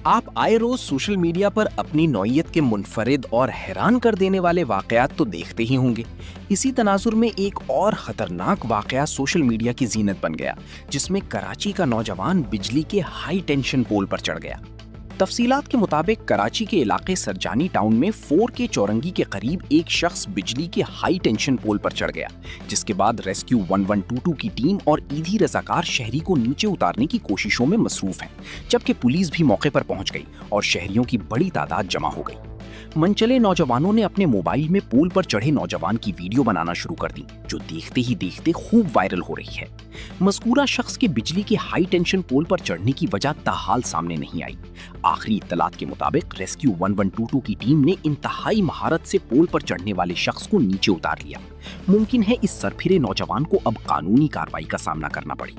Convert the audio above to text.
आप आए रोज social media पर अपनी नौइयत के मुनफरिद और हैरान कर देने वाले वाकयात तो देखते ही होंगे। इसी तनाजुर में एक और खतरनाक वाकया सोशल मीडिया की जीनत बन गया, जिसमें कराची का नौजवान बिजली के हाई टेंशन पोल पर चढ़ गया। तफसीलात के मुताबिक कराची के इलाके सरजानी टाउन में 4K चौरंगी के करीब एक शख्स बिजली के हाई टेंशन पोल पर चढ़ गया, जिसके बाद रेस्क्यू 1122 की टीम और ईदी रजाकार शहरी को नीचे उतारने की कोशिशों में मसरूफ हैं, जबकि पुलिस भी मौके पर पहुंच गई और शहरियों की बड़ी तादाद जमा हो गई। मनचले नौजवानों ने अपने मोबाइल में पोल पर चढ़े नौजवान की वीडियो बनाना शुरू कर दी, जो देखते ही देखते खूब वायरल हो रही है। मज़कूरा शख्स के बिजली के हाई टेंशन पोल पर चढ़ने की वजह ताहाल सामने नहीं आई। आखिरी इत्तलात के मुताबिक रेस्क्यू 1122 की टीम ने इंतहाई महारत से पोल पर चढ़ने वाले शख्स को नीचे उतार लिया। मुमकिन है इस सरफिरे नौजवान को अब कानूनी कार्रवाई का सामना करना पड़े।